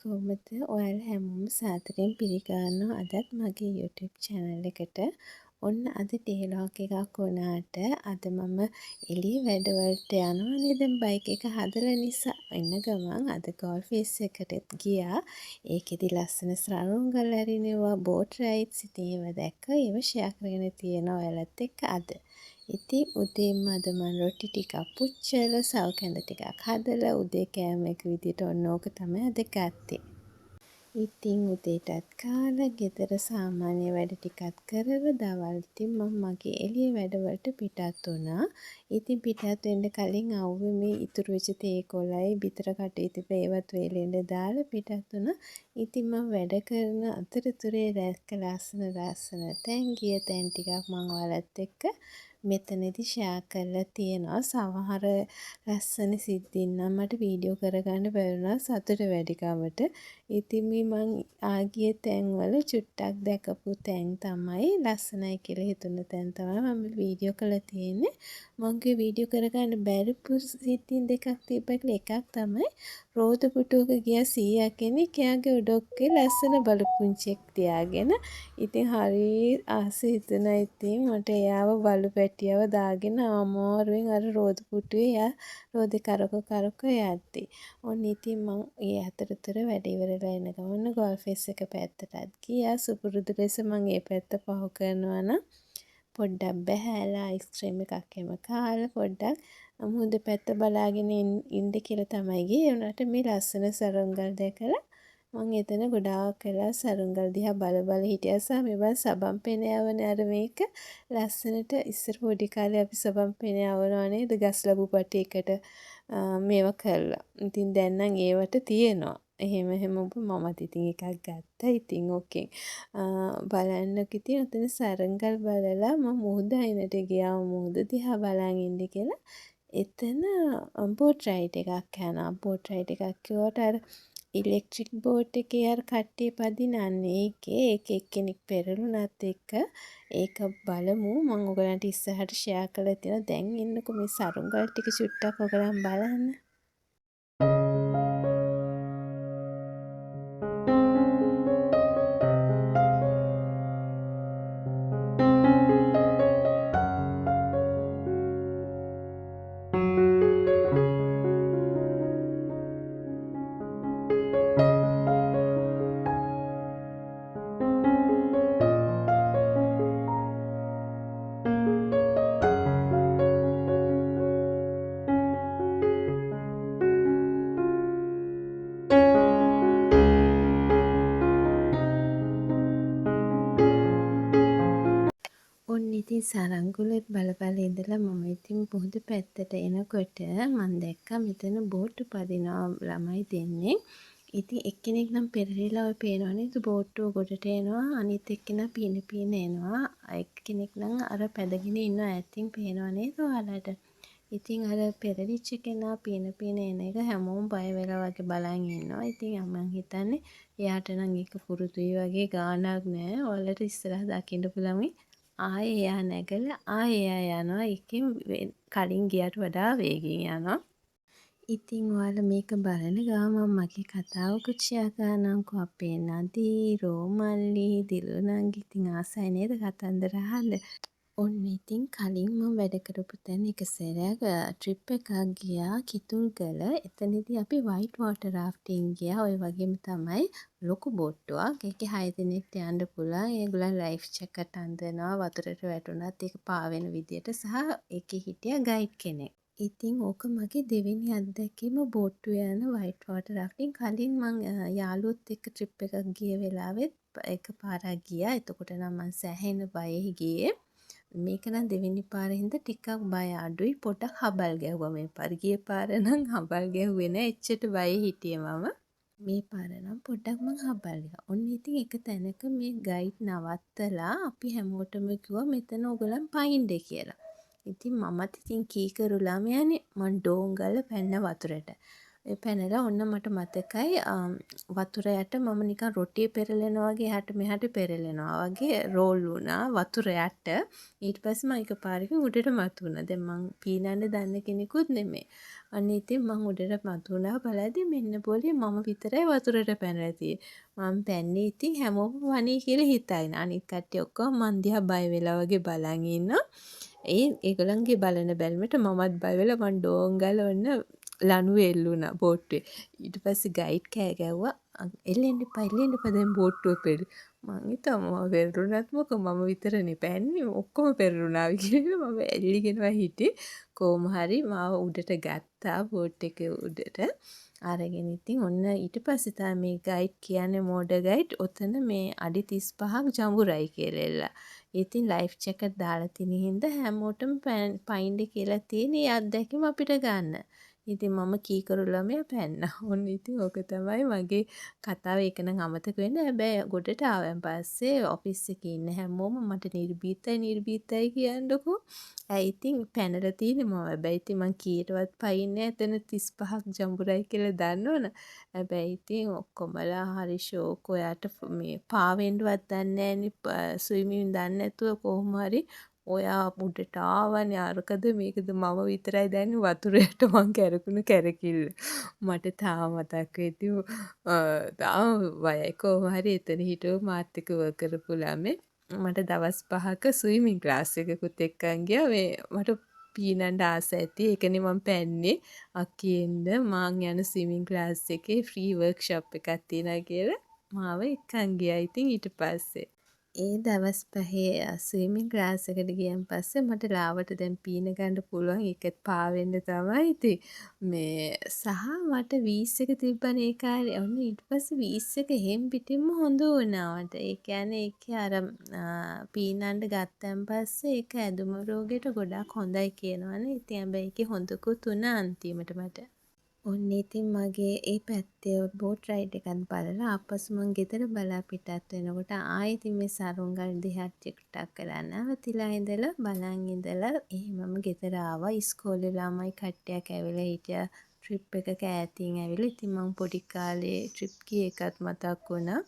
කොහොමද ඔයාලා හැමෝම සාදරයෙන් පිළිගන්නවා අදත් මගේ YouTube channel එකට. ඔන්න අද day vlog එකක් වුණාට අද මම එළිය වැඩවලට යනවානේ දැන් බයික් එක හදලා නිසා. එන්න ගමන් අද golf එකට ගියා. ඒකෙදි ලස්සන සරුංගල් ඇරිනවා boat rides ඉතින් ඒවා දැක්ක ඒව share කරගෙන තියෙනවා ඔයාලත් එක්ක අද. ඉතින් උදේම අද මම රොටි ටිකක් පුච්චලා සව් කැඳ ටිකක් හදලා උදේ කෑම එක විදියට ඔන්න ඕක තමයි අද ගත්තේ. ඉතින් උදේටත් කාලා ගෙදර සාමාන්‍ය වැඩ ටිකක් කරලා දවල් ඉතින් මම මගේ එළිය වැඩවලට පිටත් වුණා. ඉතින් පිටත් වෙන්න කලින් අවුවේ මේ ඉතුරු වෙච්ච තේ කොළයි බිතර කටයුතු ඒවත් වේලෙන්න දාලා පිටත් වුණා. ඉතින් මම වැඩ කරන අතරතුරේ දැක්ක ලස්සන තැන් ගිය තැන් ටිකක් මම ඔයාලත් එක්ක මෙතනදී ෂෙයා කරලා තියෙනවා. සමහර ලස්සන සිද්ධීන් නම් මට වීඩියෝ කරගන්න බැරුණා සතුට වැඩිකමට. ඉතින් මං ආගිය තැන්වල චුට්ටක් දැකපු තැන් තමයි ලස්සනයි කියලා හිතුණ තැන් තමයි මම වීඩියෝ කරලා තියෙන්නේ. මගේ වීඩියෝ කරගන්න බැරිපු සිද්ධීන් දෙකක් තිබ්බා කියලා එකක් තමයි රෝදපුටුවක ගියා සීයා කෙනෙක් එයාගේ ඔඩොක්කේ ලස්සන බලුපුංචියක් තියාගෙන. ඉතින් හරි ආසෙ හිතුණා ඉතින් මට එයාව බලු පැටියව දාගෙන අමාරුවෙන් අර රෝදපුටුවේ එයා රෝදේ කරක යද්දි. ඔන්න ඉතින් මං ඒ අතරතුර වැඩ ඉවරලා එන ගමන් ගෝල්ෆ් එක පැත්තටත් ගියා. සුපුරුදු ලෙස මං ඒ පැත්ත පහු කරනවා නම් පොඩ්ඩක් බැහැලා අයිස්ක්‍රීම් එකක් එහෙම කාලා පොඩ්ඩක් මුහුද පැත්ත බලාගෙන ඉන්න කියලා තමයි ගියේ. ඒ වුණාට මේ ලස්සන සරුංගල් දැකලා මං එතන ගොඩාක් වෙලා සරුංගල් දිහා බල හිටියා. මේවා සබන් පෙන යවන අර මේක ලස්සනට ඉස්සර පොඩි කාලේ අපි සබන් පෙන යවනවා නේද ගස් ලැබු පටියකට මේවා කරලා. ඉතින් දැන් නම් ඒවට තියෙනවා. එහෙම මමත් ඉතින් එකක් ගත්තා. ඉතින් ඕකෙන් බලන්නක ඉතින් ඔතන සරුංගල් බලලා මම මුහුද අයිනට ගියා. මුහුද දිහා බලන් ඉන්න කියලා එතන බෝට් රයිඩ් එකක් යනවා. බෝට් රයිඩ් එකක් කිව්වට අර ඉලෙක්ට්‍රික් බෝට් එකේ අර කට්ටිය පදිනන්නේ ඒක එක්කෙනෙක් පෙරළුණත් එක්ක ඒක බලමු. මම ඔයගලන්ට ඉස්සරහට ෂෙයා කරලා තියෙනවා. දැන් එන්නකෝ මේ සරුංගල් ටික චුට්ටක් ඔයගලන් බලන්න. ඔන්න ඉතින් සරංගුලෙත් බල ඉඳලා මම ඉතින් මුහුද පැත්තට එනකොට මම දැක්කා මෙතන බෝට්ටු පදිනවා ළමයි දෙන්නේ. ඉතින් එක්කෙනෙක් නම් පෙරලිලා ඔය පේනවා නේද බෝට්ටුව ගොඩට එනවා. අනිත් එක්කෙනා පින එනවා. එක්කෙනෙක් නම් අර පැදගෙන ඉන්නවා ඈතින් පේනවා නේද ඔයාලට. ඉතින් අර පෙරලිච්ච කෙනා පින එන එක හැමෝම බය වෙලා වගේ බලන් ඉන්නවා. ඉතින් මම හිතන්නේ එයාට නම් ඒක පුරුදුයි වගේ ගාණක් නෑ. ඔයාලට ඉස්සරහ දකින්න පුළුවන් ආයේ එයා නැගලා ආයේ එයා යනවා. ඒකෙන් කලින් ගියට වඩා වේගෙන් යනවා. ඉතින් ඔයාලා මේක බලන ගමන් මගේ කතාවකුත් ෂෙයා කරනම්කෝ. අපේ නදී, රෝමල්ලි, දිලු නංගි ඉතින් ආසයි නේද කතන්දර අහන්න. ඔන්න ඉතින් කලින් මම වැඩ කරපු තැන එක සැරයක් ට්‍රිප් එකක් ගියා කිතුල්ගල. එතනදී අපි වයිට් වෝටර් රාෆ්ටිං ගියා. ඔය වගේම තමයි ලොකු බෝට්ටුවක්. ඒකේ 6 දෙනෙක්ට යන්න පුළුවන්. ඒගොල්ලන් ලයිෆ් ජැකට් අඳිනවා. වතුරට වැටුණත් ඒක පාවෙන විදියට සහ ඒකේ හිටියා ගයිඩ් කෙනෙක්. ඉතින් ඕක මගේ දෙවෙනි අත්දැකීම බෝට්ටුවේ යන වයිට් වෝටර් රාෆ්ටිං. කලින් මං යාළුවොත් එක්ක ට්‍රිප් එකක් ගිය වෙලාවෙත් එක පාරක් ගියා. එතකොට නම් මං සෑහෙන බයෙහි ගියේ. මේක නම් දෙවෙනි පාරේ හින්දා ටිකක් බය අඩුයි. පොඩක් හබල් ගැහුවා මේ පාර. ගිය පාර නම් හබල් ගැහුවේ නෑ. එච්චර බයෙ හිටියේ මම. මේ පාර නම් පොඩ්ඩක් මං හබල් ගියා. ඔන්න ඉතින් එක තැනක මේ ගයිඩ් නවත්තලා අපි හැමෝටම කිව්වා මෙතන ඔයගලන් පයින්ඩ කියලා. ඉතින් මමත් ඉතින් කීකරු ළමයානේ මං ඩෝං ගාලා පැන්න වතුරට. ඒ පැනලා ඔන්න මට මතකයි වතුර යට මම නිකන් රොටිය පෙරලෙනවා වගේ එහාට මෙහාට පෙරලෙනවා වගේ රෝල් වුණා වතුර යට. ඊට පස්සේ මම එකපාරකින් උඩට මතු වුණා. දැන් මං පීනන්න දන්න කෙනෙකුත් නෙමෙයි. අන්න ඉතින් මං උඩට මතු වුණා බලද්දි මෙන්න පොලේ මම විතරයි වතුරට පැනලා තියෙන්නේ. මම පැන්නේ ඉතින් හැමෝම වනේ කියලා හිතයින. අනිත් කට්ටිය ඔක්කොම මන් දිහා බය වෙලා වගේ බලන් ඉන්නවා. ඒගොල්ලන්ගේ බලන බැල්මට මමත් බය වෙලා මං ඩෝන් ගාලා ඔන්න ලණුවේ එල්ලුණා බෝට්ටුවේ. ඊට පස්සේ ගයිඩ් කෑ ගැව්වා එල්ලෙන්න එපා දැන් බෝට්ටුව පෙරලි. මං හිතුවා මම පෙරළුණත් මොකෝ මම විතරනේ පැන්නේ ඔක්කොම පෙරළුණා කියලා මම එල්ලිගෙනම හිටියේ. කොහොම හරි මාව උඩට ගත්තා බෝට් එකේ උඩට. අරගෙන ඉතින් ඔන්න ඊට පස්සේ තමයි මේ ගයිඩ් කියන්නේ මෝඩ ගයිඩ් ඔතන මේ අඩි 35ක් ජඹුරයි කියලා එල්ලා. ඉතින් ලයිෆ් ජැකට් දාලා තියෙන හින්දා හැමෝටම පයින්ඩ කියලා තියෙන ඒ අත්දැකීම අපිට ගන්න. ඉතින් මම කීකරු ළමයා පැන්නා. ඔන්න ඉතින් ඕක තමයි මගේ කතාව. ඒක නම් අමතක වෙන්නේ. හැබැයි ගොඩට ආවන් පස්සේ ඔෆිස් එකේ ඉන්න හැමෝම මට නිර්භීතයි කියන්නකෝ. ඇයි ඉතින් පැනලා තියෙන්නේ මම. හැබැයි ඉතින් මං කීයටවත් පයින්නේ එතන 35ක් ජඹුරයි කියලා දන්නවනේ. හැබැයි ඉතින් ඔක්කොමලා හරි ෂෝක්. ඔයාට මේ පාවෙන්නවත් දන්නේ නැන්නේ ස්විමින් දන්නේ නැතුව කොහොම හරි ඔයා උඩට ආවනේ අරකද මේකද මම විතරයි දන්නේ වතුරට මං කැරකුණු කැරකිල්ල. මට තාම මතක් වෙයි. තාම වයයි කොහොම හරි එතන හිටව මාත් එක්ක වර්ක් කරපු ළමේ මට දවස් 5ක ස්විමින් ක්ලාස් එකකුත් එක්කන් ගියා. මේ මට පීනන්න ආස ඇති. ඒකනේ මම පැන්නේ. අක්කියෙන්ද මං යන ස්විමින් ක්ලාස් එකේ ෆ්‍රී වර්ක්ෂොප් එකක් තියෙනවා කියලා මාව එක්කන් ගියා. ඉතින් ඊට පස්සේ ඒ දවස් 5 ස්විමින් ක්ලාස් එකට ගියන් පස්සේ මට ලාවට දැන් පීන ගන්න පුළුවන්. ඒකත් පාවෙන්න තමයි ඉතින් මේ සහ මට වීස් එක තිබ්බනේ ඒ කාලේ. ඔන්න ඊට පස්සේ වීස් එක එහෙම් පිටින්ම හොඳ වුණා මට. ඒ කියන්නේ ඒකේ අර පීනන්න ගත්තන් පස්සේ ඒක ඇදුම රෝගයට ගොඩක් හොඳයි කියනවනේ. ඉතින් හැබැයි ඒකේ හොඳකුත් වුණා අන්තිමට මට. ඔන්න ඉතින් මගේ ඒ පැත්තේ බෝට් රයිඩ් එකත් බලලා ආපසු මං ගෙදර බලා පිටත් වෙනකොට ආයෙත් මේ සරුංගල් දිහා ටිකටක් කරලා නැවතිලා ඉඳලා බලන් ඉඳලා එහෙමම ගෙදර ආවා. ඉස්කෝලේ ළමයි කට්ටියක් ඇවිල්ලා හිටියා. ට්‍රිප් එකක ඈතින් ඇවිල්ලා. ඉතින් මං පොඩි කාලේ ට්‍රිප් ගිය එකත් මතක් වුණා.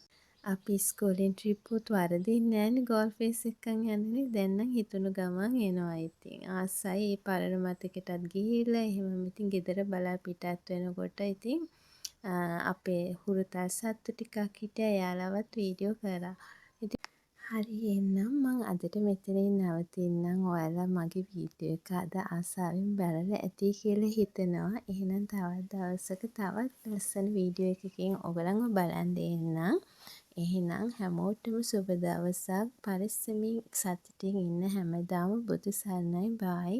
අපි ඉස්කෝලෙන් ට්‍රිප් උත් වරදින්නේ නෑනේ ගෝල්ෆ් එකෙන් යන්නේ. දැන් නම් හිතුණු ගමන් එනවා ඉතින්. ආසයි ඒ පරණ මතකෙටත් ගිහිල්ලා එහෙමම ඉතින් ගෙදර බලා පිටත් වෙනකොට ඉතින් අපේ හුරතල් සත්තු ටිකක් හිටියා. එයාලවත් වීඩියෝ කරා. ඉතින් හරි එහෙනම් මං අදට මෙතනින් නවතින්නම්. ඔයාලා මගේ වීඩියෝ එක අද ආසාවෙන් බලලා ඇති කියලා හිතනවා. එහෙනම් තවත් දවසක තවත් ලස්සන වීඩියෝ එකකින් ඔයගලන්ව බලන් දෙන්නම්. එහෙනම් හැමෝටම සුබ දවසක්. පරිස්සමින් සතුටින් ඉන්න හැමදාම බුදු සරණයි. බායි.